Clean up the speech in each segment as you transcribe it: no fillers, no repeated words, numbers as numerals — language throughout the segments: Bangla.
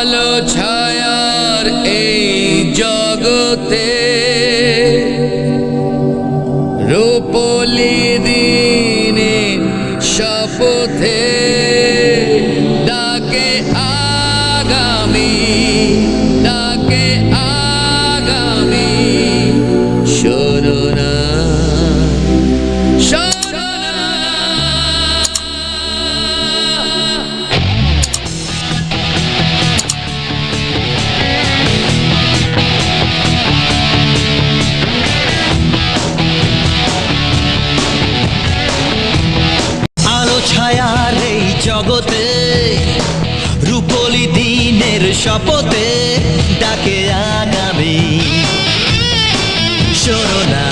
আলো ছায়ার এই জগতে রূপলি দিনে শপথে ডাকে আগামী, ডাকে আগামী। শোনো না, শোনো না। আলো ছায়ার এই জগতে রূপলি দিনের শপথে ডাকে আগামী। শোনো না,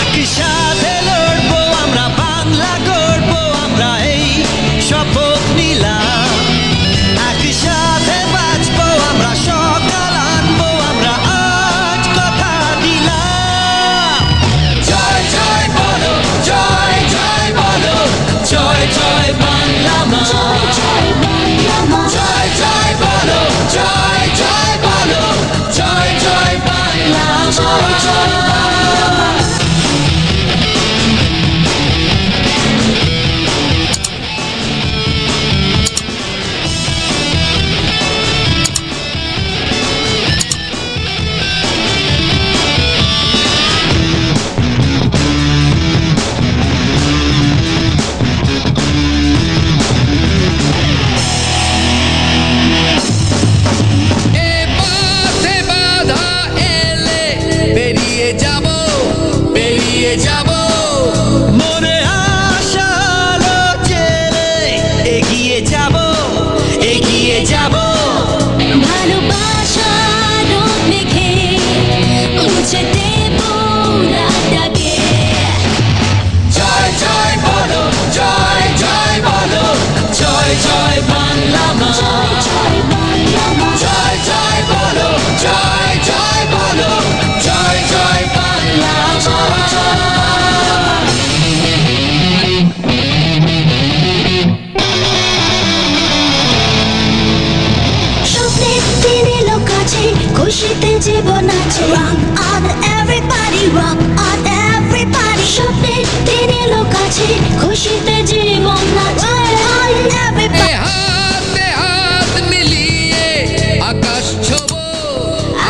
একসাথে লড়বো আমরা, বাংলা গড়বো আমরা, এই শপথ নিলাম। একসাথে বাঁচবো আমরা, সকাল আনবো আমরা, আজ কথা দিলাম। জয় জয় বলো, জয় জয় বলো, জয় জয় বাংলা মা। জয় জয় বলো, জয় জয় বলো, জয় জয় বাংলা মা। এ পথে বাধা এলে পেরিয়ে যাব, পেরিয়ে যাব। মনে আশা আলো ছেড়ে এগিয়ে যাব, এগিয়ে যাব। ভালোবাসার রোদ মেখে মুছে দেব রাতটাকে। জয় জয় বলো, জয় জয় বলো, জয় জয় বাংলা মা। জয় বাংলা মা। জয় জয় বলো, জয় জয় বলো, জয় জয় বাংলা মা। স্বপ্নের দিন এলো কাছে, খুশিতে জীবন আছে। Rock on everybody, rock on everybody. স্বপ্নের দিন এলো কাছে, খুশিতে জীবন আছে। Rock on everybody. হাতে হাত মিলিয়ে আকাশ ছোব,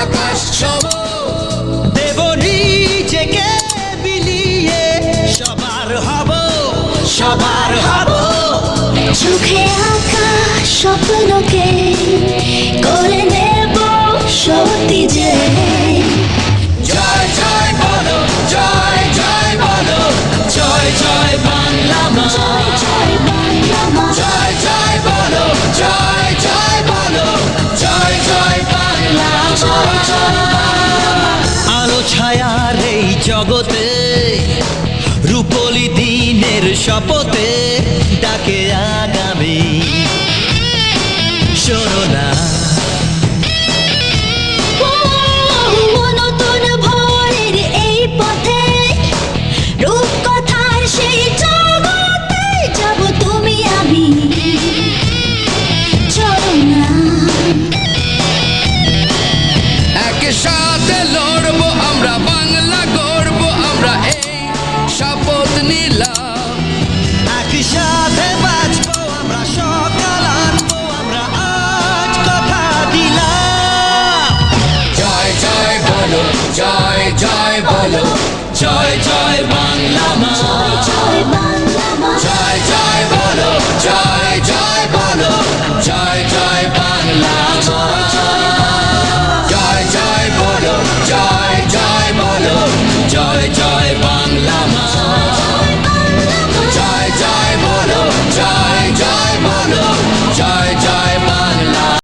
আকাশ ছোব। দেব নিজেকে বিলিয়ে সবার হব, সবার হব। চোখে আঁকা স্বপ্নকে করে নেব সত্যি যে। জয় জয় বলো, জয় জয় বলো, জয় জয় বাংলা মা। জয় বাংলা মা। জয় জয় বলো, জয় জয় বলো, জয় জয় বাংলা মা। আলো ছায়ার এই জগতে রূপলি দিনের শপথে ডাকে আগামী। শোনো না, নতুন ভোরের এই পথে রূপকথার সেই জগতে যাব তুমি আমি। চলো না, একসাথে লড়বো আমরা, বাংলা গড়বো আমরা, এই শপথ নিলাম। একসাথে বাঁচবো আমরা, সকাল আনবো আমরা, আজ কথা দিলাম। জয় জয় বলো, জয় জয় বলো, জয় জয় বাংলা মা। জয় বাংলা